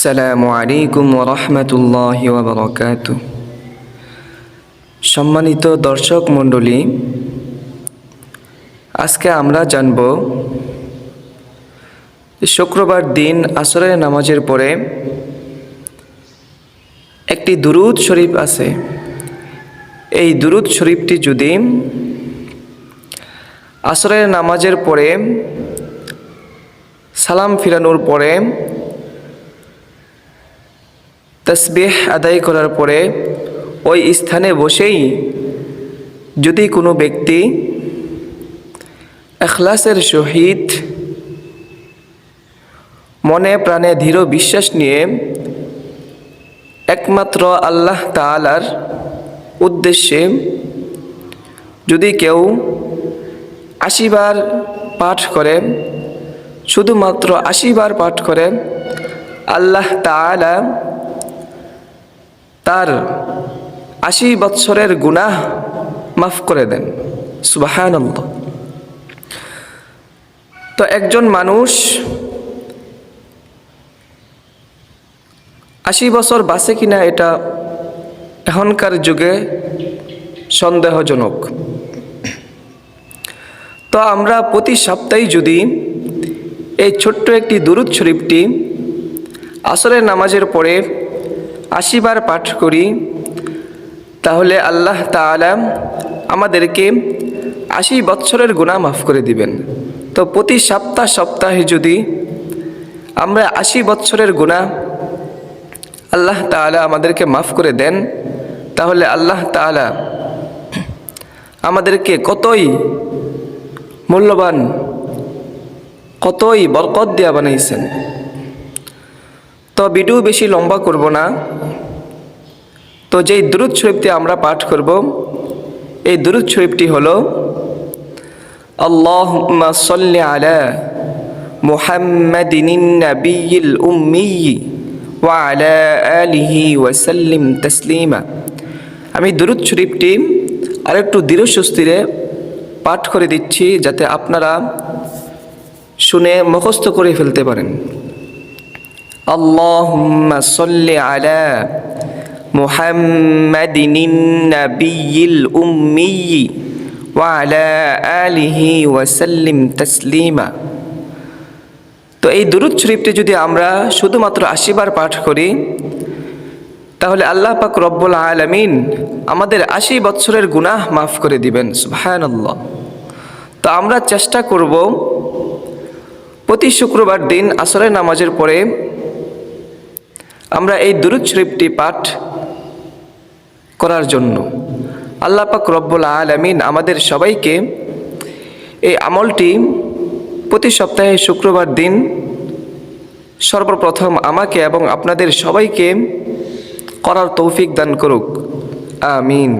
আসসালামু আলাইকুম ওয়া রাহমাতুল্লাহি ওয়া বারাকাতুহু। সম্মানিত দর্শক মণ্ডলী, আজকে আমরা জানব শুক্রবার দিন আসরের নামাজের পরে একটি দুরূদ শরীফ আছে। এই দুরূদ শরীফটি যদি আসরের নামাজের পরে সালাম ফিরানোর পরে তাসবিহ আদায় করার পরে ওই স্থানে বসেই যদি কোনো ব্যক্তি ইখলাসের সহিত মনে প্রাণে দৃঢ় বিশ্বাস নিয়ে একমাত্র আল্লাহ তাআলার উদ্দেশ্যে যদি কেউ ৮০ বার পাঠ করে, শুধুমাত্র ৮০ বার পাঠ করে, আল্লাহ তাআলা তার ৮০ বৎসরের গুনাহ মাফ করে দেন। সুবহানাল্লাহ। তো একজন মানুষ ৮০ বছর বাঁচে কিনা এটা এখনকার যুগে সন্দেহজনক। তো আমরা প্রতি সপ্তাহে যদি এই ছোট্ট একটি দুরূদ শরীফটি আসরের নামাজের পরে ৮০ বার পাঠ করি, তাহলে আল্লাহ তাআলা আমাদেরকে ৮০ বৎসরের গুনাহ মাফ করে দিবেন। তো প্রতি সপ্তাহে যদি আমরা ৮০ বৎসরের গুনাহ আল্লাহ তাআলা আমাদেরকে মাফ করে দেন, তাহলে আল্লাহ তাআলা আমাদেরকে কতই মূল্যবান, কতই বরকত দেয়া বানাইছেন। তো ভিডিও বেশি লম্বা করব না। তো যেই দুরূদ শরীফটি আমরা পাঠ করব, এই দুরূদ শরীফটি হলো আল্লাহুম্মা সাল্লি আলা মুহাম্মাদিনিন নাবিয়্যিল উম্মি ওয়া আলা আলিহি ওয়া সাল্লিম তাসলিমা। আমি দুরূদ শরীফটি আরেকটু দৃঢ় সুস্থিরে পাঠ করে দিচ্ছি, যাতে আপনারা শুনে মুখস্থ করে ফেলতে পারেন। আল্লাহুম্মা সাল্লি আলা মুহাম্মাদিনিন নাবিয়্যিল উম্মি ওয়া আলা আলিহি ওয়া সাল্লিম তাসলিমা। তো এই দুরূদ শরীফটি যদি আমরা শুধুমাত্র ৮০ বার পাঠ করি, তাহলে আল্লাহ পাক রব্বুল আলামিন আমাদের ৮০ বৎসরের গুনাহ মাফ করে দিবেন। সুবহানাল্লাহ। তো আমরা চেষ্টা করব প্রতি শুক্রবার দিন আসরের নামাজের পরে আমরা এই দুরূদ শরীফটি পাঠ করার জন্য। আল্লাহ পাক রব্বুল আলামিন আমাদের সবাইকে এই আমলটি প্রতি সপ্তাহে শুক্রবার দিন সর্বপ্রথম আমাকে এবং আপনাদের সবাইকে করার তৌফিক দান করুক। আমিন।